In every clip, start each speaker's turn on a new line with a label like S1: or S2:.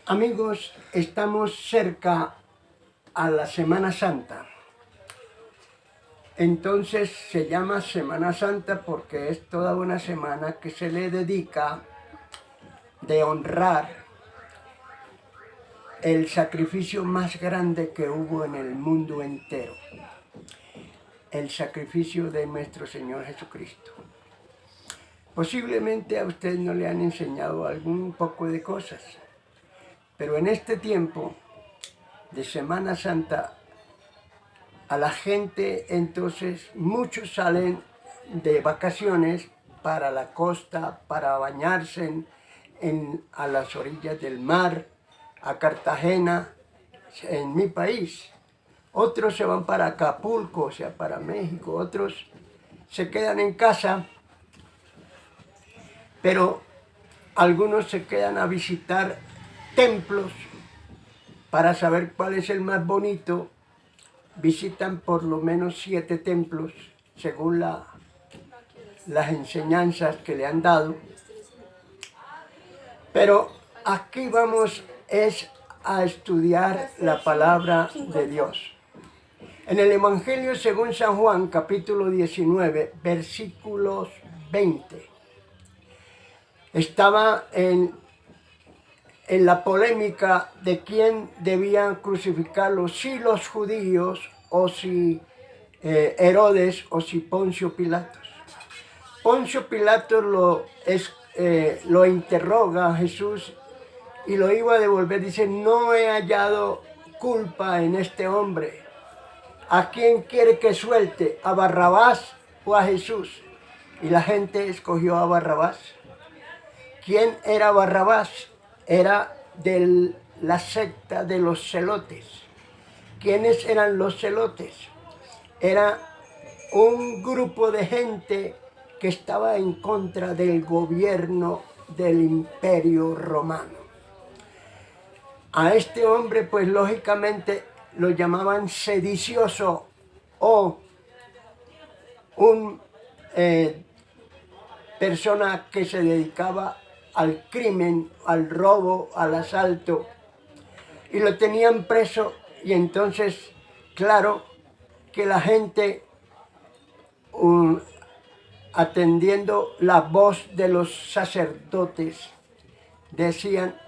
S1: Amigos, estamos cerca a la Semana Santa. Entonces se llama Semana Santa porque es toda una semana que se le dedica de honrar el sacrificio más grande que hubo en el mundo entero. El sacrificio de nuestro Señor Jesucristo. Posiblemente a usted no le han enseñado algún poco de cosas, pero en este tiempo de Semana Santa, a la gente entonces muchos salen de vacaciones para la costa, para bañarse a las orillas del mar, a Cartagena, en mi país. Otros se van para Acapulco, o sea, para México, otros se quedan en casa, pero algunos se quedan a visitar templos para saber cuál es el más bonito. Visitan por lo menos 7 templos, según las enseñanzas que le han dado. Pero aquí vamos a estudiar la palabra de Dios. En el Evangelio según San Juan, capítulo 19, versículos 20. Estaba en la polémica de quién debían crucificarlo, si los judíos o si Herodes o si Poncio Pilatos. Poncio Pilatos lo interroga a Jesús y lo iba a devolver. Dice, no he hallado culpa en este hombre. ¿A quién quiere que suelte? ¿A Barrabás o a Jesús? Y la gente escogió a Barrabás. ¿Quién era Barrabás? Era de la secta de los celotes. ¿Quiénes eran los celotes? Era un grupo de gente que estaba en contra del gobierno del Imperio Romano. A este hombre, pues lógicamente lo llamaban sedicioso o un persona que se dedicaba al crimen, al robo, al asalto, y lo tenían preso. Y entonces, claro, que la gente, atendiendo la voz de los sacerdotes, decían,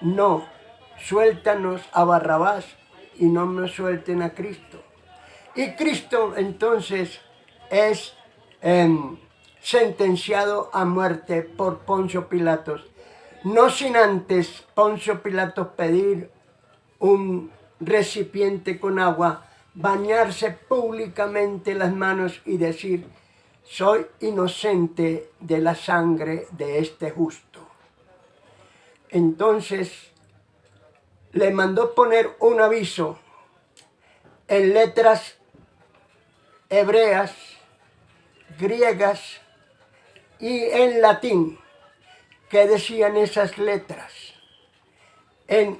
S1: no, suéltanos a Barrabás y no me suelten a Cristo. Y Cristo entonces es sentenciado a muerte por Poncio Pilatos, no sin antes Poncio Pilatos pedir un recipiente con agua, bañarse públicamente las manos y decir, soy inocente de la sangre de este justo. Entonces le mandó poner un aviso en letras hebreas, griegas y en latín. ¿Qué decían esas letras? En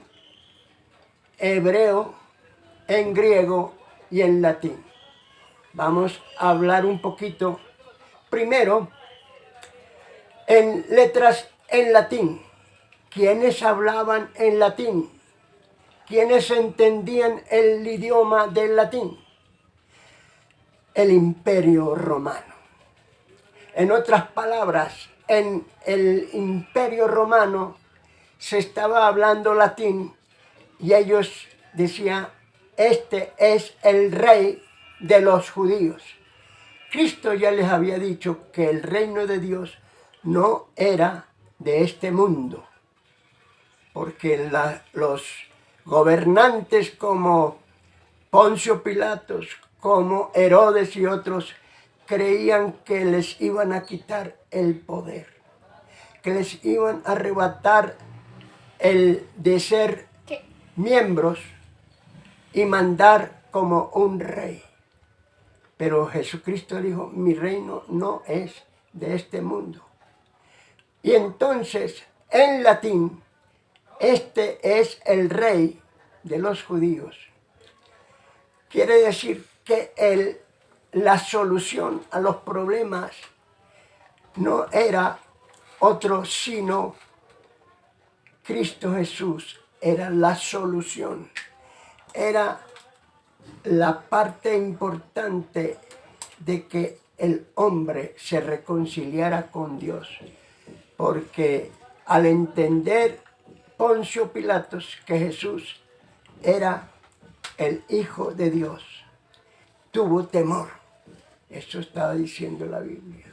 S1: hebreo, en griego y en latín. Vamos a hablar un poquito primero en letras en latín. ¿Quiénes hablaban en latín? ¿Quiénes entendían el idioma del latín? El Imperio Romano. En otras palabras, en el Imperio Romano se estaba hablando latín y ellos decían, este es el rey de los judíos. Cristo ya les había dicho que el reino de Dios no era de este mundo, porque los gobernantes como Poncio Pilatos, como Herodes y otros, creían que les iban a quitar el poder, que les iban a arrebatar el de ser miembros y mandar como un rey. Pero Jesucristo dijo, mi reino no es de este mundo. Y entonces, en latín, este es el rey de los judíos. Quiere decir que la solución a los problemas no era otro sino Cristo Jesús, era la solución, era la parte importante de que el hombre se reconciliara con Dios. Porque al entender Poncio Pilatos que Jesús era el Hijo de Dios, tuvo temor. Eso estaba diciendo la Biblia.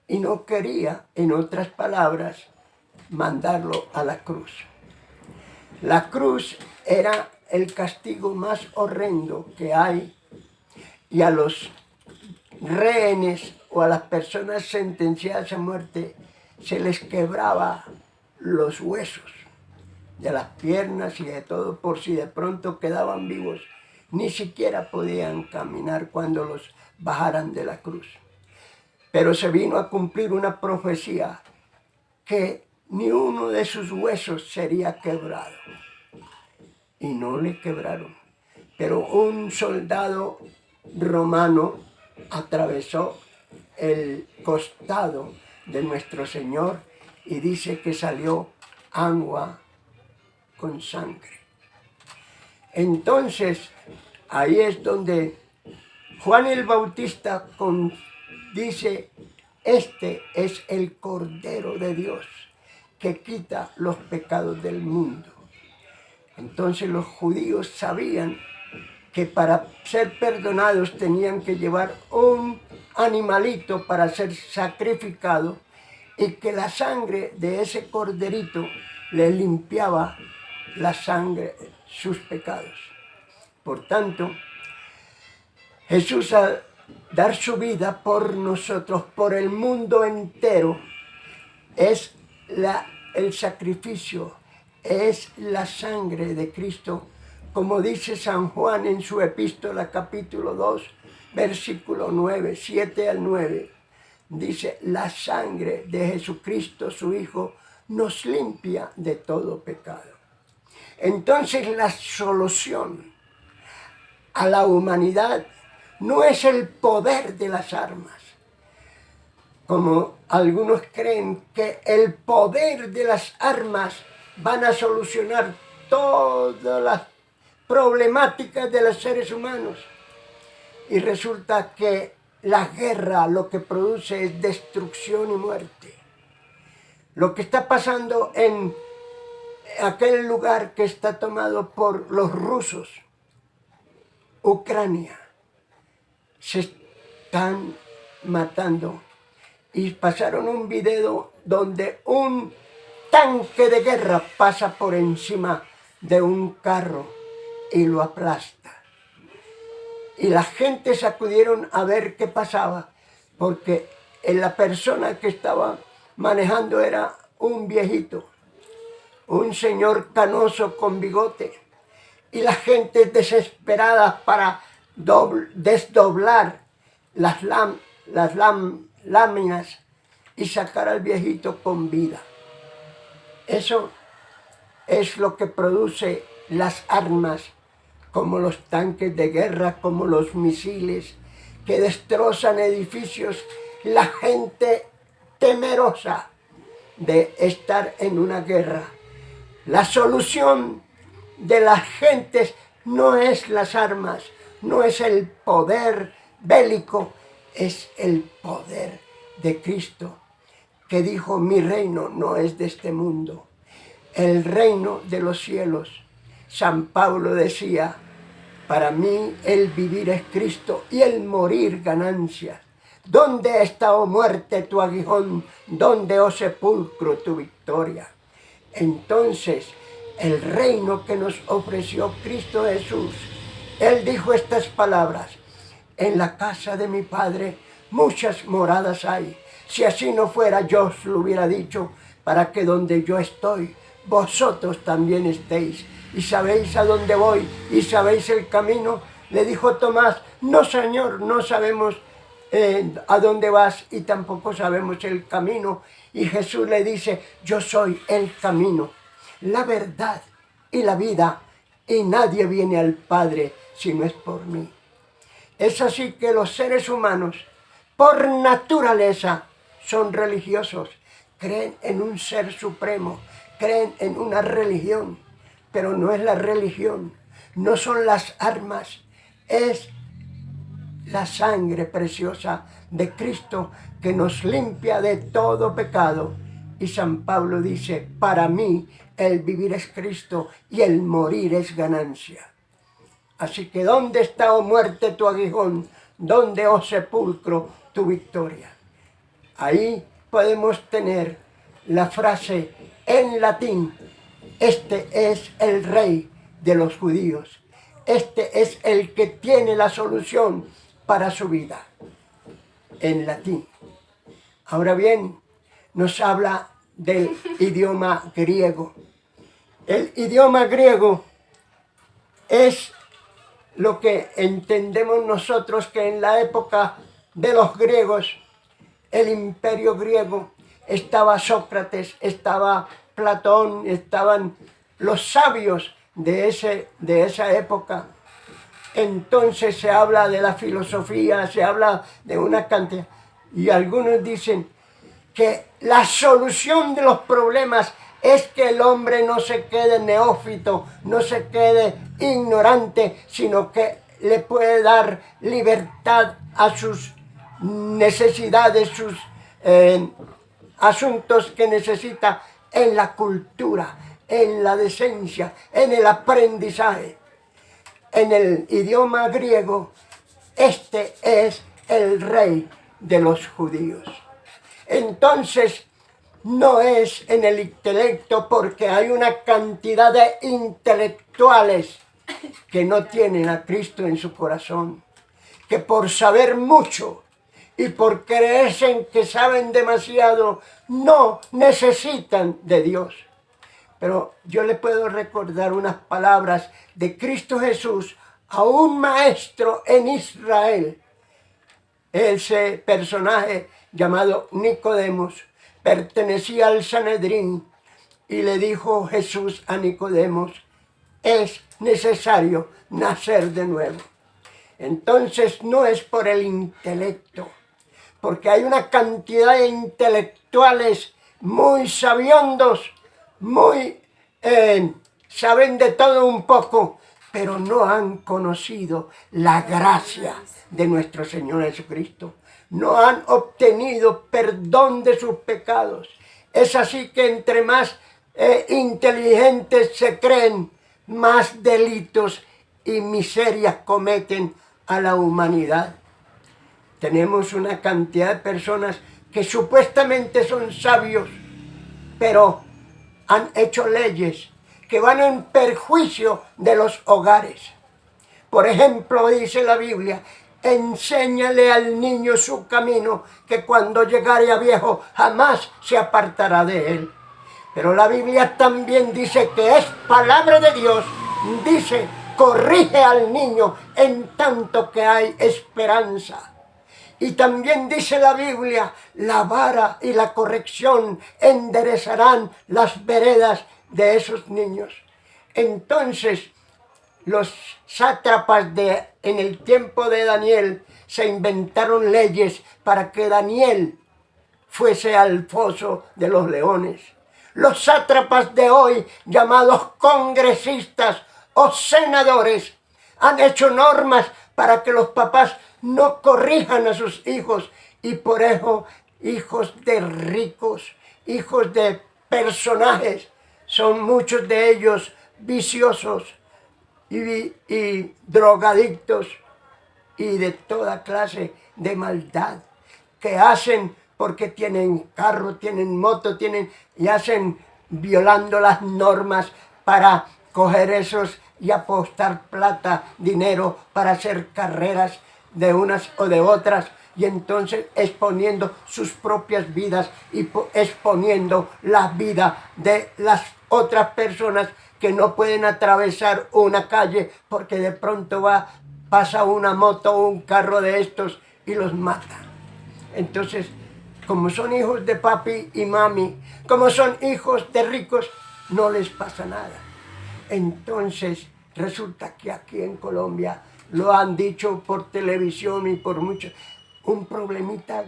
S1: Y no quería, en otras palabras, mandarlo a la cruz. La cruz era el castigo más horrendo que hay, y a los rehenes o a las personas sentenciadas a muerte se les quebraba los huesos de las piernas y de todo, por si de pronto quedaban vivos. Ni siquiera podían caminar cuando los bajaran de la cruz. Pero se vino a cumplir una profecía que ni uno de sus huesos sería quebrado. Y no le quebraron. Pero un soldado romano atravesó el costado de nuestro Señor y dice que salió agua con sangre. Entonces, ahí es donde Juan el Bautista dice, este es el Cordero de Dios que quita los pecados del mundo. Entonces los judíos sabían que para ser perdonados tenían que llevar un animalito para ser sacrificado y que la sangre de ese corderito le limpiaba la sangre, sus pecados. Por tanto, Jesús al dar su vida por nosotros, por el mundo entero, es el sacrificio, es la sangre de Cristo, como dice San Juan en su epístola capítulo 2, versículo 9, 7 al 9. Dice, la sangre de Jesucristo, su Hijo, nos limpia de todo pecado. Entonces la solución a la humanidad no es el poder de las armas, como algunos creen que el poder de las armas van a solucionar todas las problemáticas de los seres humanos. Y resulta que la guerra lo que produce es destrucción y muerte. Lo que está pasando en aquel lugar que está tomado por los rusos, Ucrania, se están matando. Y pasaron un video donde un tanque de guerra pasa por encima de un carro y lo aplasta. Y la gente se acudieron a ver qué pasaba, porque la persona que estaba manejando era un viejito, un señor canoso con bigote. Y la gente desesperada para desdoblar las láminas y sacar al viejito con vida. Eso es lo que produce las armas, como los tanques de guerra, como los misiles, que destrozan edificios. La gente temerosa de estar en una guerra. La solución de las gentes no es las armas, no es el poder bélico, es el poder de Cristo, que dijo, mi reino no es de este mundo, el reino de los cielos. San Pablo decía, para mí el vivir es Cristo y el morir ganancia. ¿Dónde está, oh muerte, tu aguijón? ¿Dónde, oh sepulcro, tu victoria? Entonces, el reino que nos ofreció Cristo Jesús, Él dijo estas palabras, en la casa de mi Padre muchas moradas hay. Si así no fuera, yo os lo hubiera dicho, para que donde yo estoy, vosotros también estéis. Y sabéis a dónde voy, y sabéis el camino. Le dijo Tomás, no, Señor, no sabemos a dónde vas, y tampoco sabemos el camino. Y Jesús le dice, yo soy el camino, la verdad y la vida, y nadie viene al Padre si no es por mí. Es así que los seres humanos, por naturaleza, son religiosos, creen en un ser supremo, creen en una religión. pero no es la religión, no son las armas, es la sangre preciosa de Cristo que nos limpia de todo pecado. Y San Pablo dice, para mí el vivir es Cristo y el morir es ganancia. Así que ¿dónde está, oh muerte, tu aguijón? ¿Dónde, oh sepulcro, tu victoria? Ahí podemos tener la frase en latín, este es el rey de los judíos. Este es el que tiene la solución para su vida. En latín. Ahora bien, nos habla del idioma griego. El idioma griego es lo que entendemos nosotros que en la época de los griegos, el imperio griego, estaba Sócrates, estaba Platón, estaban los sabios de esa época. Entonces se habla de la filosofía, se habla de una cantidad. Y algunos dicen que la solución de los problemas es que el hombre no se quede neófito, no se quede ignorante, sino que le puede dar libertad a sus necesidades, sus asuntos que necesita en la cultura, en la decencia, en el aprendizaje. En el idioma griego, este es el rey de los judíos. Entonces, no es en el intelecto, porque hay una cantidad de intelectuales que no tienen a Cristo en su corazón, que por saber mucho y por creerse en que saben demasiado, no necesitan de Dios. Pero yo le puedo recordar unas palabras de Cristo Jesús a un maestro en Israel. Ese personaje llamado Nicodemos pertenecía al Sanedrín y le dijo Jesús a Nicodemos, es necesario nacer de nuevo. Entonces no es por el intelecto, porque hay una cantidad de intelectuales muy sabiondos, muy saben de todo un poco, pero no han conocido la gracia de nuestro Señor Jesucristo. No han obtenido perdón de sus pecados. Es así que entre más inteligentes se creen, más delitos y miserias cometen a la humanidad. Tenemos una cantidad de personas que supuestamente son sabios, pero han hecho leyes que van en perjuicio de los hogares. Por ejemplo, dice la Biblia, enséñale al niño su camino, que cuando llegare a viejo jamás se apartará de él. Pero la Biblia también dice que es palabra de Dios. Dice, corrige al niño en tanto que hay esperanza. Y también dice la Biblia, la vara y la corrección enderezarán las veredas de esos niños. Entonces, los sátrapas en el tiempo de Daniel se inventaron leyes para que Daniel fuese al foso de los leones. Los sátrapas de hoy, llamados congresistas o senadores, han hecho normas para que los papás no corrijan a sus hijos, y por eso hijos de ricos, hijos de personajes, son muchos de ellos viciosos y drogadictos y de toda clase de maldad que hacen porque tienen carro, tienen moto, y hacen violando las normas para coger esos y apostar plata, dinero para hacer carreras de unas o de otras, y entonces exponiendo sus propias vidas y exponiendo la vida de las otras personas que no pueden atravesar una calle porque de pronto pasa una moto o un carro de estos y los mata. Entonces, como son hijos de papi y mami, como son hijos de ricos, no les pasa nada. Entonces, resulta que aquí en Colombia, lo han dicho por televisión y por mucho, un problemita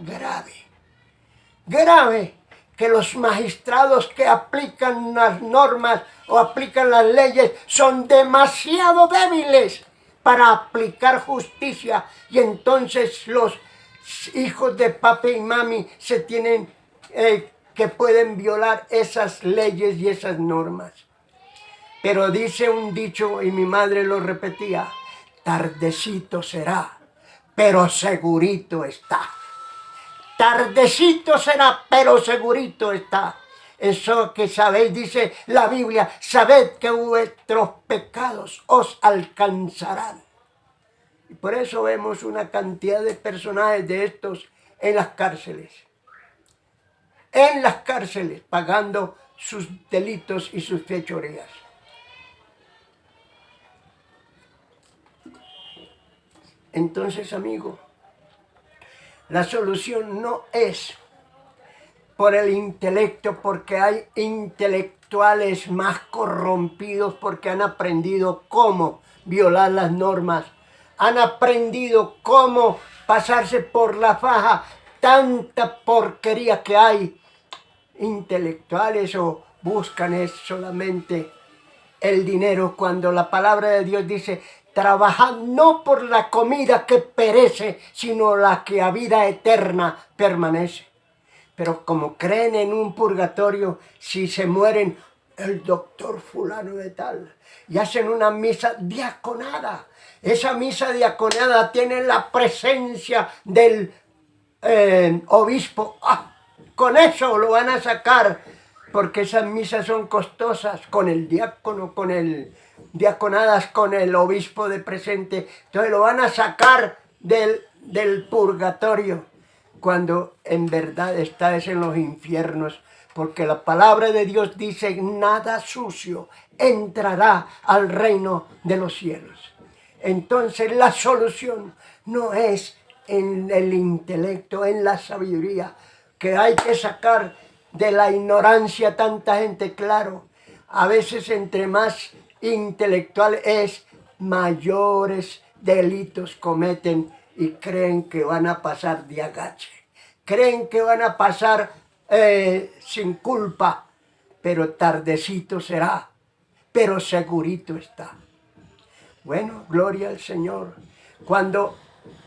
S1: grave, que los magistrados que aplican las normas o aplican las leyes son demasiado débiles para aplicar justicia, y entonces los hijos de papi y mami se tienen que pueden violar esas leyes y esas normas. Pero dice un dicho, y mi madre lo repetía: tardecito será, pero segurito está. Tardecito será, pero segurito está. Eso que sabéis, dice la Biblia: sabed que vuestros pecados os alcanzarán. Y por eso vemos una cantidad de personajes de estos en las cárceles. En las cárceles, pagando sus delitos y sus fechorías. Entonces, amigo, la solución no es por el intelecto, porque hay intelectuales más corrompidos porque han aprendido cómo violar las normas, han aprendido cómo pasarse por la faja tanta porquería que hay. Intelectuales o buscan es solamente el dinero, cuando la palabra de Dios dice: trabajad no por la comida que perece, sino la que a vida eterna permanece. Pero como creen en un purgatorio, si se mueren, el doctor fulano de tal, y hacen una misa diaconada. Esa misa diaconada tiene la presencia del obispo. Con eso lo van a sacar, porque esas misas son costosas, con el diácono, con el diaconadas, con el obispo de presente. Entonces lo van a sacar del purgatorio, cuando en verdad está en los infiernos, porque la palabra de Dios dice: nada sucio entrará al reino de los cielos. Entonces la solución no es en el intelecto, en la sabiduría, que hay que sacar de la ignorancia tanta gente. Claro, a veces entre más intelectual es, mayores delitos cometen y creen que van a pasar de agache. Creen que van a pasar sin culpa, pero tardecito será, pero segurito está. Bueno, gloria al Señor. Cuando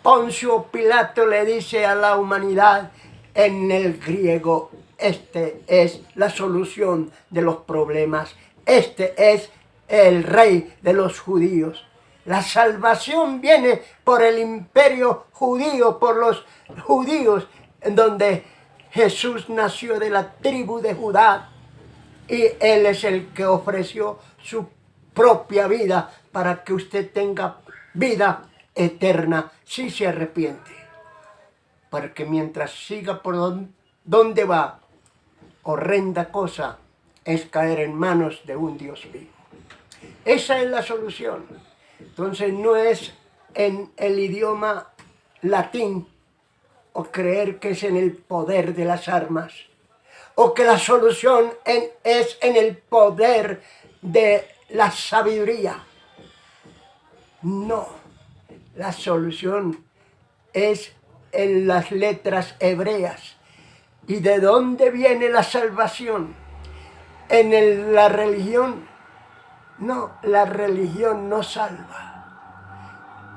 S1: Poncio Pilato le dice a la humanidad en el griego: este es la solución de los problemas, este es el rey de los judíos. La salvación viene por el imperio judío, por los judíos, en donde Jesús nació de la tribu de Judá, y Él es el que ofreció su propia vida para que usted tenga vida eterna si se arrepiente. Porque mientras siga por donde va, horrenda cosa es caer en manos de un Dios vivo. Esa es la solución. Entonces no es en el idioma latín, o creer que es en el poder de las armas, o que la solución es en el poder de la sabiduría. No, la solución es en las letras hebreas. ¿Y de dónde viene la salvación? ¿En la religión? No, la religión no salva.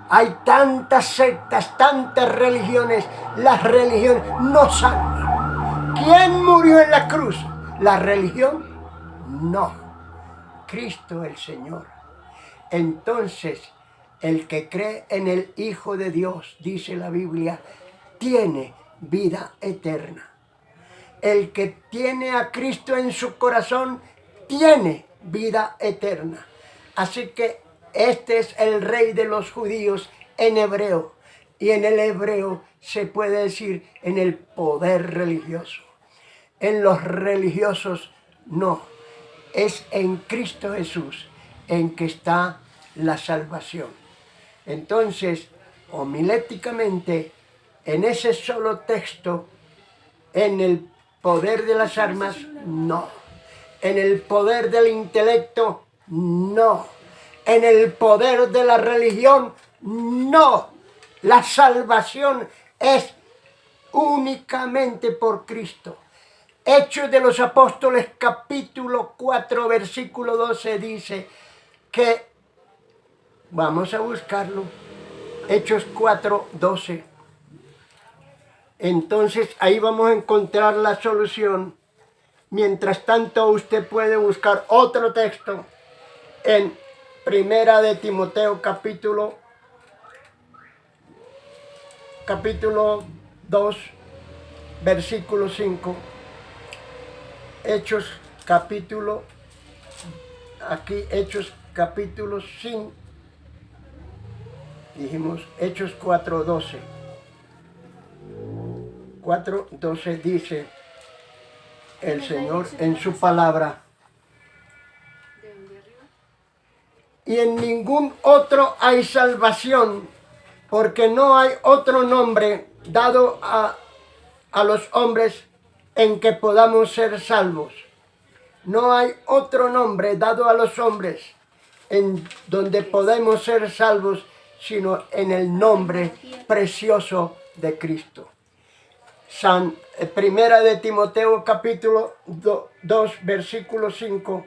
S1: Hay tantas sectas, tantas religiones, las religiones no salvan. ¿Quién murió en la cruz? ¿La religión? No, Cristo el Señor. Entonces, el que cree en el Hijo de Dios, dice la Biblia, tiene vida eterna. El que tiene a Cristo en su corazón tiene vida eterna. Así que este es el rey de los judíos en hebreo. Y en el hebreo se puede decir en el poder religioso. En los religiosos no. Es en Cristo Jesús en que está la salvación. Entonces, homiléticamente, en ese solo texto, en el poder de las armas, no. En el poder del intelecto, no. En el poder de la religión, no. La salvación es únicamente por Cristo. Hechos de los Apóstoles, capítulo 4, versículo 12, dice que, vamos a buscarlo, Hechos 4, 12. Entonces ahí vamos a encontrar la solución. Mientras tanto, usted puede buscar otro texto en Primera de Timoteo, capítulo 2, versículo 5. Hechos capítulo, aquí Hechos capítulo 5, dijimos Hechos 4:12. 4:12 dice el Señor en su palabra: y en ningún otro hay salvación, porque no hay otro nombre dado a los hombres en que podamos ser salvos. No hay otro nombre dado a los hombres en donde podemos ser salvos, sino en el nombre precioso de Cristo. Primera de Timoteo, capítulo 2, versículo 5.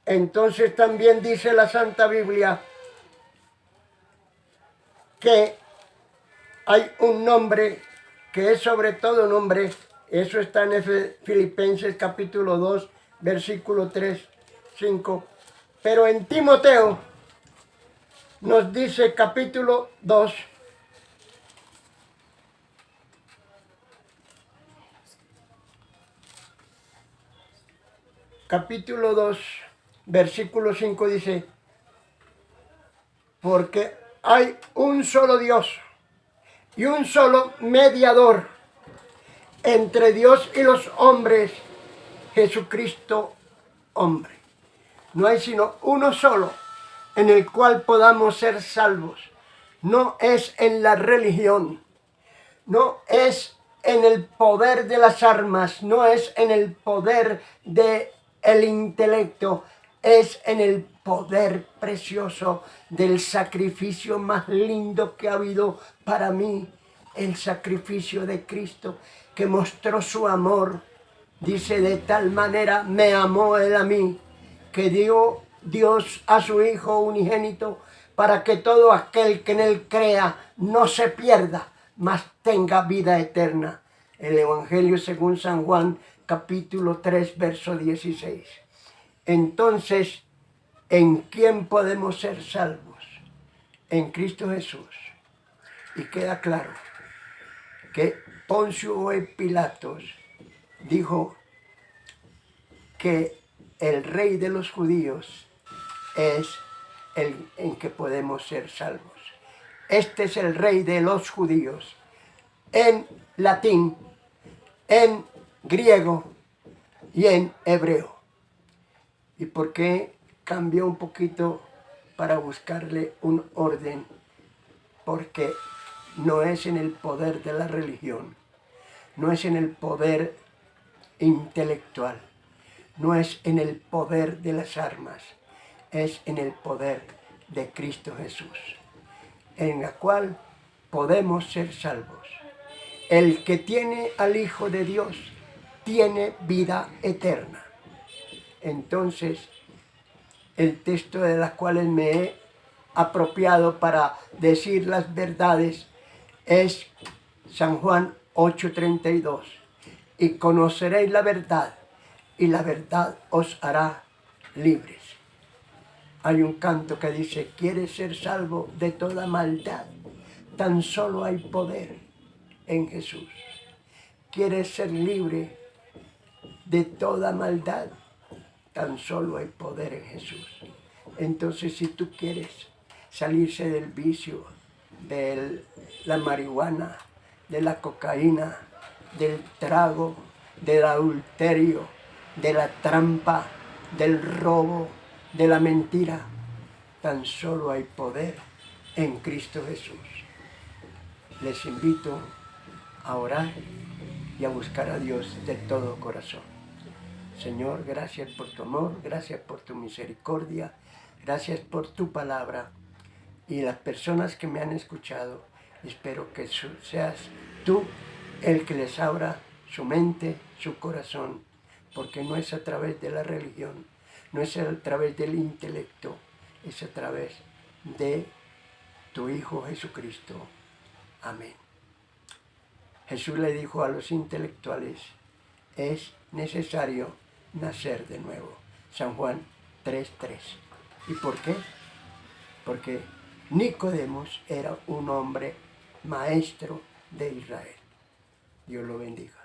S1: Entonces también dice la Santa Biblia que hay un nombre que es sobre todo nombre. Eso está en Filipenses capítulo 2, versículo 3, 5. Pero en Timoteo nos dice capítulo 2, versículo 5 dice: porque hay un solo Dios y un solo mediador entre Dios y los hombres, Jesucristo hombre. No hay sino uno solo en el cual podamos ser salvos. No es en la religión, no es en el poder de las armas, no es en el poder del intelecto, es en el poder precioso del sacrificio más lindo que ha habido para mí, el sacrificio de Cristo, que mostró su amor. Dice: de tal manera me amó él a mí, que dio Dios a su Hijo unigénito, para que todo aquel que en él crea no se pierda, mas tenga vida eterna. El Evangelio según San Juan, capítulo 3, verso 16. Entonces, ¿en quién podemos ser salvos? En Cristo Jesús. Y queda claro que Poncio Pilatos dijo que el rey de los judíos es el en que podemos ser salvos. Este es el rey de los judíos, en latín, en griego y en hebreo. ¿Y por qué cambió un poquito para buscarle un orden? Porque no es en el poder de la religión, no es en el poder intelectual, no es en el poder de las armas, es en el poder de Cristo Jesús, en la cual podemos ser salvos. El que tiene al Hijo de Dios tiene vida eterna. Entonces, el texto de las cuales me he apropiado para decir las verdades es San Juan 8:32. Y conoceréis la verdad, y la verdad os hará libres. Hay un canto que dice: ¿quieres ser salvo de toda maldad? Tan solo hay poder en Jesús. ¿Quieres ser libre de toda maldad? Tan solo hay poder en Jesús. Entonces, si tú quieres salirse del vicio, de la marihuana, de la cocaína, del trago, del adulterio, de la trampa, del robo, de la mentira, tan solo hay poder en Cristo Jesús. Les invito a orar y a buscar a Dios de todo corazón. Señor, gracias por tu amor, gracias por tu misericordia, gracias por tu palabra. Y las personas que me han escuchado, espero que seas tú el que les abra su mente, su corazón, porque no es a través de la religión, no es a través del intelecto, es a través de tu Hijo Jesucristo. Amén. Jesús le dijo a los intelectuales, es necesario nacer de nuevo. San Juan 3:3. ¿Y por qué? Porque Nicodemos era un hombre maestro de Israel. Dios lo bendiga.